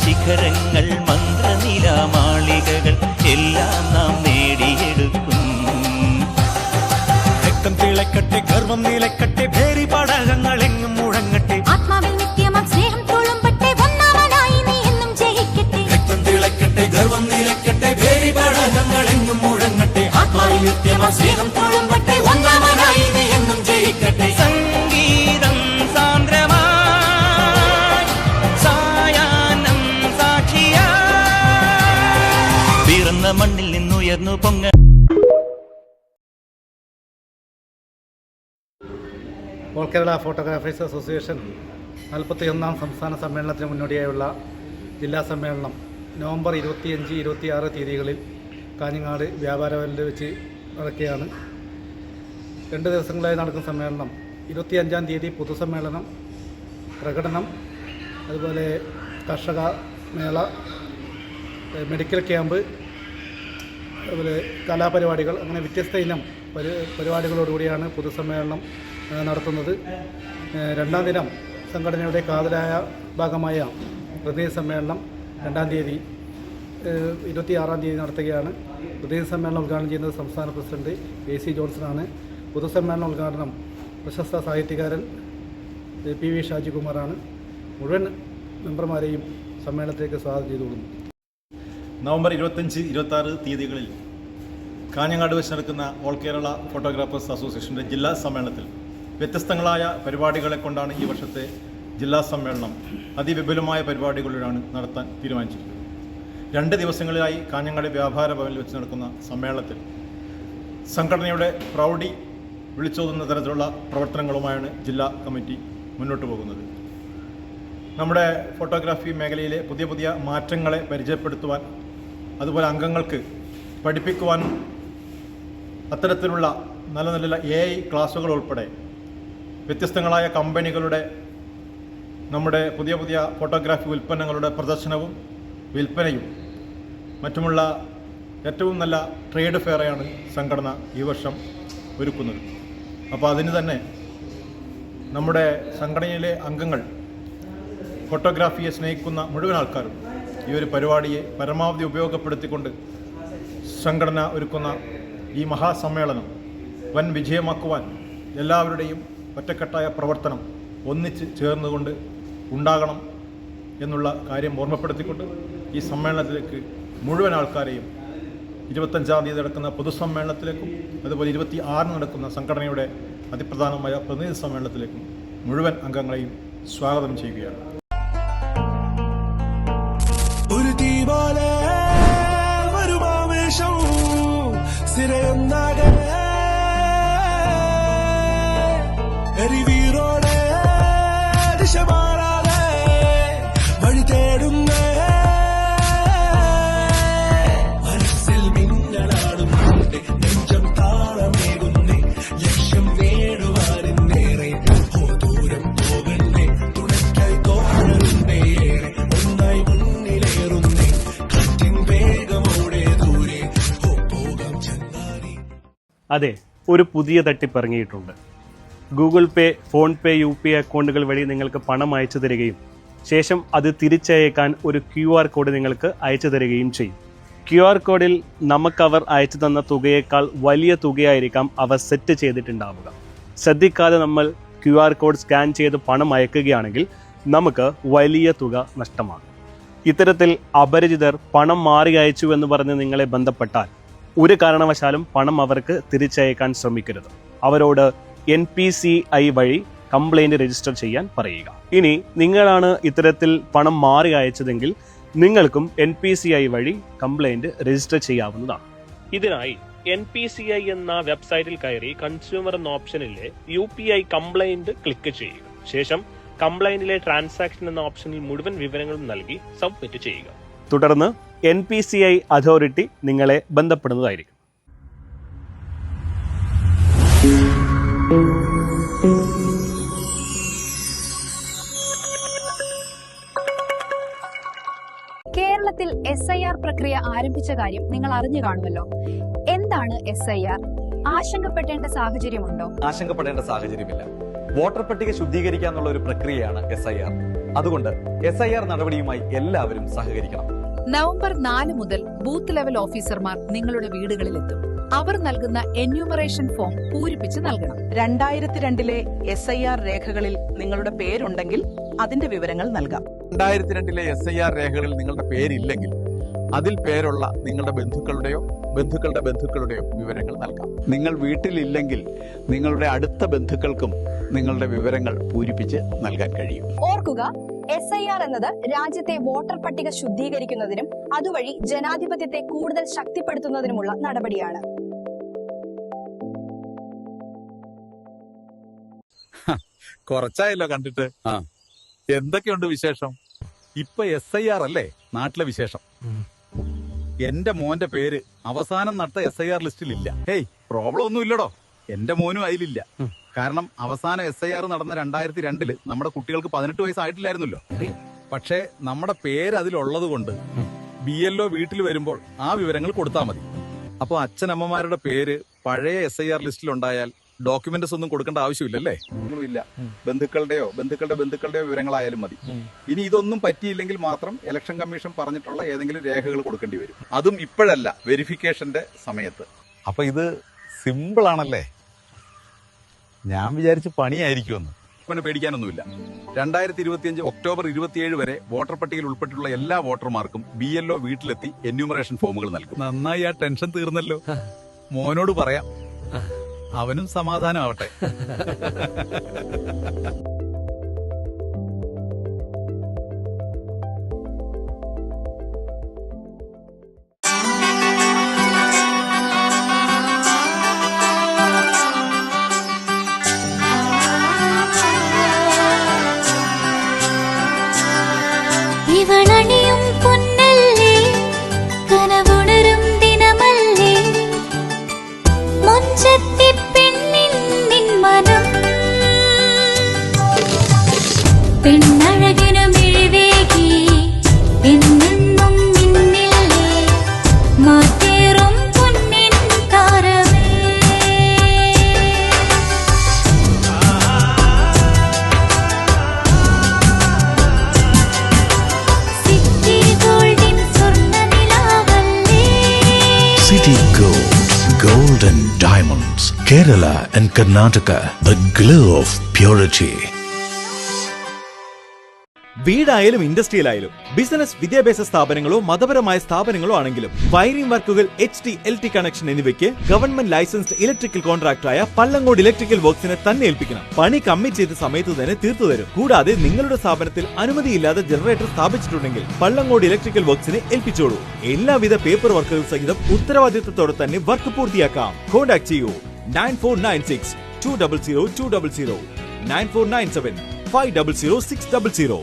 ശിഖരങ്ങൾ മന്ത്രനിലാമാളികകൾ എല്ലാം നാം നേടിയെടുക്കും. രക്തം തിളക്കട്ടെ, ഗർവം നിലക്കട്ടെ, ഭേരി പടകങ്ങൾ എങ്ങും മുഴങ്ങട്ടെ. ആത്മാവിൽ നിത്യമാം സ്നേഹം തുളുമ്പട്ടെ, ഒന്നാമനായി നീ എന്നും ജയിക്കട്ടെ. രക്തം തിളക്കട്ടെ, ഗർവം നിലക്കട്ടെ, ഭേരി പടകങ്ങൾ എങ്ങും മുഴങ്ങട്ടെ. ആത്മാവിൽ നിത്യമാം സ്നേഹം തുളുമ്പട്ടെ, ഒന്നാമനായി നീ എന്നും ജയിക്കട്ടെ. സംഗീതം സാന്ദ്രമായി സായാഹ്നം സാക്ഷിയായി പിറന്ന മണ്ണിൽ നിന്നുയർന്നു പൊങ്ങ. ഓൾ കേരള ഫോട്ടോഗ്രാഫേഴ്സ് അസോസിയേഷൻ 41ാം സംസ്ഥാന സമ്മേളനത്തിന് മുന്നോടിയായുള്ള ജില്ലാ സമ്മേളനം നവംബർ 25, 26 തീയതികളിൽ കാഞ്ഞങ്ങാട് വ്യാപാര ഭവനിൽ വെച്ച് നടക്കുകയാണ്. 2 ദിവസങ്ങളായി നടക്കുന്ന സമ്മേളനം 25-ാം തീയതി പൊതുസമ്മേളനം, പ്രകടനം, അതുപോലെ കർഷക മേള, മെഡിക്കൽ ക്യാമ്പ്, അതുപോലെ കലാപരിപാടികൾ, അങ്ങനെ വ്യത്യസ്ത ഇനം പരിപാടികളോടുകൂടിയാണ് പൊതുസമ്മേളനം നടത്തുന്നത്. 2ാം ദിനം സംഘടനയുടെ കാതലായ ഭാഗമായ പ്രതിനിധി സമ്മേളനം 2ാം തീയതി 26-ാം തീയതി നടത്തുകയാണ്. പ്രതിനിധി സമ്മേളനം ഉദ്ഘാടനം ചെയ്യുന്നത് സംസ്ഥാന പ്രസിഡന്റ് AC ജോൺസണാണ്. പൊതുസമ്മേളന ഉദ്ഘാടനം പ്രശസ്ത സാഹിത്യകാരൻ PV ഷാജികുമാറാണ്. മുഴുവൻ മെമ്പർമാരെയും സമ്മേളനത്തിലേക്ക് സ്വാഗതം ചെയ്തുകൊള്ളുന്നു. നവംബർ 25, 26 തീയതികളിൽ കാഞ്ഞങ്ങാട് വെച്ച് നടക്കുന്ന ഓൾ കേരള ഫോട്ടോഗ്രാഫേഴ്സ് അസോസിയേഷൻ്റെ ജില്ലാ സമ്മേളനത്തിൽ വ്യത്യസ്തങ്ങളായ പരിപാടികളെ കൊണ്ടാണ് ഈ വർഷത്തെ ജില്ലാ സമ്മേളനം അതിവിപുലമായ പരിപാടികളിലാണ് നടത്താൻ തീരുമാനിച്ചിരിക്കുന്നത്. 2 ദിവസങ്ങളിലായി കാഞ്ഞങ്ങാട് വ്യാപാര ഭവനിൽ വെച്ച് നടക്കുന്ന സമ്മേളനത്തിൽ സംഘടനയുടെ പ്രൗഢി വിളിച്ചോതുന്ന തരത്തിലുള്ള പ്രവർത്തനങ്ങളുമായാണ് ജില്ലാ കമ്മിറ്റി മുന്നോട്ട് പോകുന്നത്. നമ്മുടെ ഫോട്ടോഗ്രാഫി മേഖലയിലെ പുതിയ പുതിയ മാറ്റങ്ങളെ പരിചയപ്പെടുത്തുവാൻ, അതുപോലെ അംഗങ്ങൾക്ക് പഠിപ്പിക്കുവാനും അത്തരത്തിലുള്ള നല്ല നല്ല AI ക്ലാസ്സുകൾ ഉൾപ്പെടെ വ്യത്യസ്തങ്ങളായ കമ്പനികളുടെ നമ്മുടെ പുതിയ പുതിയ ഫോട്ടോഗ്രാഫി ഉൽപ്പന്നങ്ങളുടെ പ്രദർശനവും വിൽപ്പനയും മറ്റുമുള്ള ഏറ്റവും നല്ല ട്രേഡ് ഫെയറാണ് സംഘടന ഈ വർഷം ഒരുക്കുന്നത്. അപ്പോൾ അതിന് തന്നെ നമ്മുടെ സംഘടനയിലെ അംഗങ്ങൾ, ഫോട്ടോഗ്രാഫിയെ സ്നേഹിക്കുന്ന മുഴുവൻ ആൾക്കാരും ഈ ഒരു പരിപാടിയെ പരമാവധി ഉപയോഗപ്പെടുത്തിക്കൊണ്ട് സംഘടന ഒരുക്കുന്ന ഈ മഹാസമ്മേളനം വൻ വിജയമാക്കുവാൻ എല്ലാവരുടെയും ഒറ്റക്കെട്ടായ പ്രവർത്തനം ഒന്നിച്ച് ചേർന്നുകൊണ്ട് ഉണ്ടാകണം എന്നുള്ള കാര്യം ഓർമ്മപ്പെടുത്തിക്കൊണ്ട് ഈ സമ്മേളനത്തിലേക്ക് മുഴുവൻ ആൾക്കാരെയും 25-ാം തീയതി നടക്കുന്ന പൊതുസമ്മേളനത്തിലേക്കും അതുപോലെ 26-ന് നടക്കുന്ന സംഘടനയുടെ അതിപ്രധാനമായ പ്രതിനിധി സമ്മേളനത്തിലേക്കും മുഴുവൻ അംഗങ്ങളെയും സ്വാഗതം ചെയ്യുകയാണ്. ഒരു തീ പോലെ വരുമാവേശം സിരയൊന്നാകെ എരിവീറോടെ ദിശ മാറാതെ വഴി തേടുന്നേ, മനസ്സിൽ മിന്നലാടുന്നുണ്ട്, നെഞ്ചം താളമേകുന്നേ, ലക്ഷ്യം നേടുവാനെന്നേറെ ദൂരം പോകണ്ടേ, തുണയ്ക്കായി തോന്നരുന്നേ, ഒന്നായി മുന്നിലേറുന്നേ, കാറ്റിൻ വേഗമോടെ ദൂരെ പോകാം ചങ്ങാതി. അതെ, ഒരു പുതിയ തട്ടിപ്പ് ഇറങ്ങിയിട്ടുണ്ട്. ഗൂഗിൾ പേ, ഫോൺ പേ, UPI അക്കൗണ്ടുകൾ വഴി നിങ്ങൾക്ക് പണം അയച്ചു തരികയും ശേഷം അത് തിരിച്ചയക്കാൻ ഒരു QR കോഡ് നിങ്ങൾക്ക് അയച്ചു തരികയും ചെയ്യും. QR കോഡിൽ നമുക്കവർ അയച്ചു തന്ന തുകയേക്കാൾ വലിയ തുകയായിരിക്കാം അവർ സെറ്റ് ചെയ്തിട്ടുണ്ടാവുക. ശ്രദ്ധിക്കാതെ നമ്മൾ QR കോഡ് സ്കാൻ ചെയ്ത് പണം അയക്കുകയാണെങ്കിൽ നമുക്ക് വലിയ തുക നഷ്ടമാണ്. ഇത്തരത്തിൽ അപരിചിതർ പണം മാറി അയച്ചു എന്ന് പറഞ്ഞ് നിങ്ങളെ ബന്ധപ്പെട്ടാൽ ഒരു കാരണവശാലും പണം അവർക്ക് തിരിച്ചയക്കാൻ ശ്രമിക്കരുത്. അവരോട് NPCI വഴി കംപ്ലൈൻറ്റ് രജിസ്റ്റർ ചെയ്യാൻ പറയുക. ഇനി നിങ്ങളാണ് ഇത്തരത്തിൽ പണം മാറി അയച്ചതെങ്കിൽ നിങ്ങൾക്കും NPCI വഴി കംപ്ലൈൻറ്റ് രജിസ്റ്റർ ചെയ്യാവുന്നതാണ്. ഇതിനായി NPCI എന്ന വെബ്സൈറ്റിൽ കയറി കൺസ്യൂമർ എന്ന ഓപ്ഷനിലെ UPI കംപ്ലൈൻറ്റ് ക്ലിക്ക് ചെയ്യുക. ശേഷം കംപ്ലൈൻറ്റിലെ ട്രാൻസാക്ഷൻ എന്ന ഓപ്ഷനിൽ മുഴുവൻ വിവരങ്ങളും നൽകി സബ്മിറ്റ് ചെയ്യുക. തുടർന്ന് NPCI അതോറിറ്റി നിങ്ങളെ ബന്ധപ്പെടുന്നതായിരിക്കും. കേരളത്തിൽ SIR പ്രക്രിയ ആരംഭിച്ച കാര്യം നിങ്ങൾ അറിഞ്ഞു കാണുമല്ലോ. എന്താണ് SIR? ആശങ്കപ്പെടേണ്ട സാഹചര്യമുണ്ടോ? ആശങ്കപ്പെടേണ്ട സാഹചര്യമില്ല. വോട്ടർ പട്ടിക ശുദ്ധീകരിക്കുക എന്നുള്ള ഒരു പ്രക്രിയയാണ് SIR. അതുകൊണ്ട് SIR നടപടിയുമായി എല്ലാവരും സഹകരിക്കണം. നവംബർ 4 മുതൽ ബൂത്ത് ലെവൽ ഓഫീസർമാർ നിങ്ങളുടെ വീടുകളിലെത്തും. അവർ നൽകുന്ന എന്യൂമറേഷൻ ഫോം പൂരിപ്പിച്ച് നൽകണം. 2002 SIR രേഖകളിൽ നിങ്ങളുടെ പേരുണ്ടെങ്കിൽ അതിന്റെ വിവരങ്ങൾ നൽകാം. 2002 SIR രേഖകളിൽ നിങ്ങളുടെ പേരില്ലെങ്കിൽ അതിൽ പേരുള്ള നിങ്ങളുടെ ബന്ധുക്കളുടെയോ ബന്ധുക്കളുടെയോ വിവരങ്ങൾ നൽകാം. നിങ്ങൾ വീട്ടിലില്ലെങ്കിൽ നിങ്ങളുടെ അടുത്ത ബന്ധുക്കൾക്കും നിങ്ങളുടെ വിവരങ്ങൾ പൂരിപ്പിച്ച് നൽകാൻ കഴിയും. ഓർക്കുക, SIR എന്നത് രാജ്യത്തെ വോട്ടർ പട്ടിക ശുദ്ധീകരിക്കുന്നതിനും അതുവഴി ജനാധിപത്യത്തെ കൂടുതൽ ശക്തിപ്പെടുത്തുന്നതിനുമുള്ള നടപടിയാണ്. കുറച്ചായല്ലോ കണ്ടിട്ട്. എന്തൊക്കെയുണ്ട് വിശേഷം? ഇപ്പൊ SIR അല്ലേ നാട്ടിലെ വിശേഷം. എന്റെ മോന്റെ പേര് അവസാനം നടത്ത SIR ലിസ്റ്റിൽ ഇല്ല. ഹേയ്, പ്രോബ്ലം ഒന്നും ഇല്ലടോ. എന്റെ മോനും അതിലില്ല. കാരണം അവസാനം SIR നടന്ന 2002 നമ്മുടെ കുട്ടികൾക്ക് 18 വയസ്സായിട്ടില്ലായിരുന്നല്ലോ. പക്ഷേ നമ്മുടെ പേര് അതിലുള്ളത് കൊണ്ട് BLO വീട്ടിൽ വരുമ്പോൾ ആ വിവരങ്ങൾ കൊടുത്താൽ മതി. അപ്പൊ അച്ഛനമ്മമാരുടെ പേര് പഴയ SIR ലിസ്റ്റിൽ ഉണ്ടായാൽ ഡോക്യുമെന്റ്സ് ഒന്നും കൊടുക്കേണ്ട ആവശ്യമില്ലല്ലേ? ഒന്നുമില്ല. ബന്ധുക്കളുടെയോ വിവരങ്ങളായാലും മതി. ഇനി ഇതൊന്നും പറ്റിയില്ലെങ്കിൽ മാത്രം ഇലക്ഷൻ കമ്മീഷൻ പറഞ്ഞിട്ടുള്ള ഏതെങ്കിലും രേഖകൾ കൊടുക്കേണ്ടി വരും. അതും ഇപ്പോഴല്ല, വെരിഫിക്കേഷന്റെ സമയത്ത്. അപ്പൊ ഇത് സിമ്പിൾ ആണല്ലേ? ഞാൻ വിചാരിച്ച് പണിയായിരിക്കുമെന്ന്. പിന്നെ പേടിക്കാനൊന്നുമില്ല. 2025 ഒക്ടോബർ 27 വരെ വോട്ടർ പട്ടികയിൽ ഉൾപ്പെട്ടിട്ടുള്ള എല്ലാ വോട്ടർമാർക്കും BLO വീട്ടിലെത്തി എന്യൂമറേഷൻ ഫോമുകൾ നൽകും. നന്നായി, ആ ടെൻഷൻ തീർന്നല്ലോ. മോനോട് പറയാം, അവനും സമാധാനമാവട്ടെ. ഇവളണിയും പൊന്നല്ലേ, കനവുണരും ദിനമല്ലേ, മുഞ്ചത്തി പെണ്ണിൻ നിൻ മനം, പെണ്ണഴകിനു മിഴിവേകി എന്നെന്നും നിന്നില്ലേ, മാറ്റേറും പൊന്നിൻ താരമേ. City Gold and Diamonds, Kerala and Karnataka, the glow of purity. വീടായാലും ഇൻഡസ്ട്രിയിലായാലും ബിസിനസ്, വിദ്യാഭ്യാസ സ്ഥാപനങ്ങളോ മതപരമായ സ്ഥാപനങ്ങളോ ആണെങ്കിലും വയറിംഗ് വർക്കുകൾ, HT, LT കണക്ഷൻ എന്നിവയ്ക്ക് ഗവൺമെന്റ് ലൈസൻസ്ഡ് ഇലക്ട്രിക്കൽ കോൺട്രാക്ടറായ പള്ളങ്കോട് ഇലക്ട്രിക്കൽ വർക്സിനെ തന്നെ ഏൽപ്പിക്കണം. പണി കമ്മിറ്റ് ചെയ്ത സമയത്ത് തന്നെ തീർത്തു തരും. കൂടാതെ നിങ്ങളുടെ സ്ഥാപനത്തിൽ അനുമതിയില്ലാതെ ജനറേറ്റർ സ്ഥാപിച്ചിട്ടുണ്ടെങ്കിൽ പള്ളങ്കോട് ഇലക്ട്രിക്കൽ വർക്സിനെ ഏൽപ്പിച്ചോളൂ. എല്ലാവിധ പേപ്പർ വർക്കുകൾ സഹിതം ഉത്തരവാദിത്തത്തോടെ തന്നെ വർക്ക് പൂർത്തിയാക്കാം. കോൺടാക്ട് ചെയ്യൂ 9496 200 200, 9497 500 600.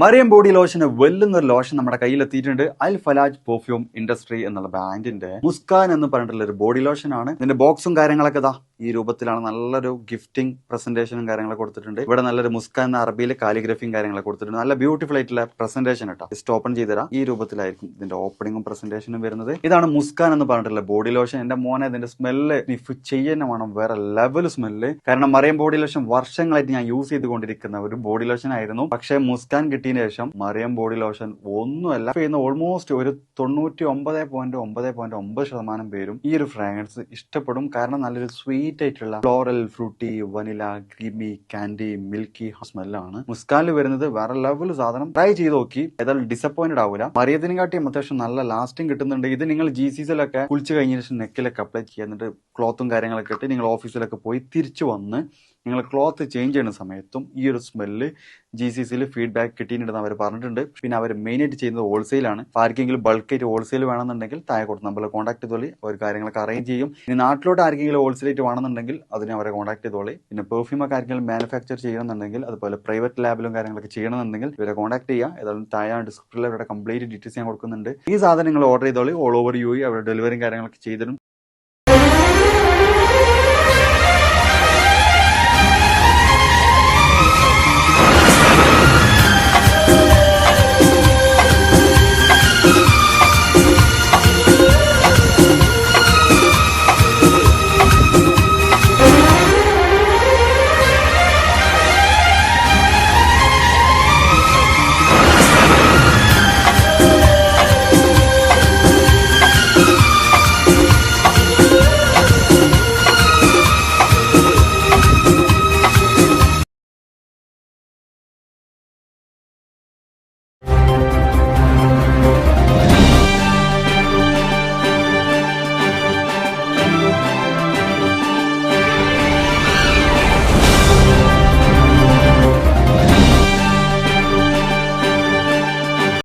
മറിയം ബോഡി ലോഷന് വെല്ലുന്നൊരു ലോഷൻ നമ്മുടെ കയ്യിലെത്തിയിട്ടുണ്ട്. അൽ ഫലാജ് പെർഫ്യൂം ഇൻഡസ്ട്രി എന്നുള്ള ബ്രാൻഡിന്റെ മുസ്കാൻ എന്ന് പറഞ്ഞിട്ടുള്ള ഒരു ബോഡി ലോഷൻ ആണ്. ഇതിന്റെ ബോക്സും കാര്യങ്ങളൊക്കെ ഇതാ ഈ രൂപത്തിലാണ്. നല്ലൊരു ഗിഫ്റ്റിംഗ് പ്രസന്റേഷനും കാര്യങ്ങളൊക്കെ കൊടുത്തിട്ടുണ്ട്. ഇവിടെ നല്ലൊരു മുസ്കാൻ എന്ന അറബിയിൽ കാലിഗ്രഫിയും കാര്യങ്ങളൊക്കെ കൊടുത്തിട്ടുണ്ട്. നല്ല ബ്യൂട്ടിഫുൾ ആയിട്ടുള്ള പ്രസന്റേഷൻ കേട്ടോ. ജസ്റ്റ് ഓപ്പൺ ചെയ്തുതരാം. ഈ രൂപത്തിലായിരിക്കും ഇതിന്റെ ഓപ്പണിംഗും പ്രസന്റേഷനും വരുന്നത്. ഇതാണ് മുസ്കാൻ എന്ന് പറഞ്ഞിട്ടുള്ള ബോഡി ലോഷൻ. എന്റെ മോനെ ഇതിന്റെ സ്മെല്ല് സ്നിഫ് ചെയ്യുന്ന വേണം, വേറെ ലെവൽ സ്മെല്ല്. കാരണം മറിയം ബോഡി ലോഷൻ വർഷങ്ങളായിട്ട് ഞാൻ യൂസ് ചെയ്തുകൊണ്ടിരിക്കുന്ന ഒരു ബോഡി ലോഷൻ ആയിരുന്നു. പക്ഷേ മുസ്കാൻ കിട്ടിയതിന് ശേഷം മറിയം ബോഡി ലോഷൻ ഒന്നുമല്ല ചെയ്യുന്ന ഓൾമോസ്റ്റ് ഒരു 99.9% പേരും ഈ ഒരു ഫ്രാഗ്രൻസ് ഇഷ്ടപ്പെടും. കാരണം നല്ലൊരു സ്വീറ്റ് ആയിട്ടുള്ള floral, fruity, vanilla, creamy, candy, milky സ്മെല്ലാണ് മുസ്കാനിൽ വരുന്നത്. വേറെ ലെവൽ സാധനം. ട്രൈ ചെയ്ത് നോക്കി, ഏതായാലും ഡിസപ്പോയിന്റഡ് ആവില്ല. മറിയത്തിനും കാട്ടിയും അത്യാവശ്യം നല്ല ലാസ്റ്റിംഗ് കിട്ടുന്നുണ്ട്. ഇത് നിങ്ങൾ GCCയിലൊക്കെ കുളിച്ച് കഴിഞ്ഞ ശേഷം നെക്കിലൊക്കെ അപ്ലൈ ചെയ്യുക. എന്നിട്ട് ക്ലോത്തും കാര്യങ്ങളൊക്കെ ഇട്ട് നിങ്ങൾ ഓഫീസിലൊക്കെ പോയി തിരിച്ചു വന്ന് നിങ്ങൾ ക്ലോത്ത് ചേഞ്ച് ചെയ്യുന്ന സമയത്തും ഈ ഒരു സ്മെല്ല് GCCയിൽ ഫീഡ്ബാക്ക് കിട്ടിയിട്ടുണ്ടെന്ന് അവർ പറഞ്ഞിട്ടുണ്ട്. പിന്നെ അവർ മെയിനായിട്ട് ചെയ്യുന്നത് ഹോൾസെയിലാണ്. ആർക്കെങ്കിലും ബൾക്കായിട്ട് ഹോൾസെയിൽ വേണമെന്നുണ്ടെങ്കിൽ താഴെ കൊടുത്ത് നമ്മൾ കോൺടാക്ട് ചെയ്തോളി. അവർ കാര്യങ്ങളൊക്കെ അറേഞ്ച് ചെയ്യും. ഇനി നാട്ടിലോട്ട് ആർക്കെങ്കിലും ഹോൾസെയിലായിട്ട് വേണമെന്നുണ്ടെങ്കിൽ അതിനെ അവരെ കോൺടാക്ട് ചെയ്തോളി. പിന്നെ പെർഫ്യൂമൊക്കെ ആർക്കെങ്കിലും മാനുഫാക്ചർ ചെയ്യണമെന്നുണ്ടെങ്കിൽ, അതുപോലെ പ്രൈവറ്റ് ലാബിലും കാര്യങ്ങളൊക്കെ ചെയ്യണമെന്നുണ്ടെങ്കിൽ ഇവരെ കോൺടാക്ട് ചെയ്യുക. ഏതായാലും താഴെ ഡിസ്ക്രിപ്ഷനിൽ അവരുടെ കംപ്ലീറ്റ് ഡീറ്റെയിൽസ് ഞാൻ കൊടുക്കുന്നുണ്ട്. ഈ സാധനങ്ങൾ ഓർഡർ ചെയ്തോളി. ഓൾ ഓവർ UAE അവരുടെ ഡെലിവറിയും കാര്യങ്ങളൊക്കെ ചെയ്തിടും.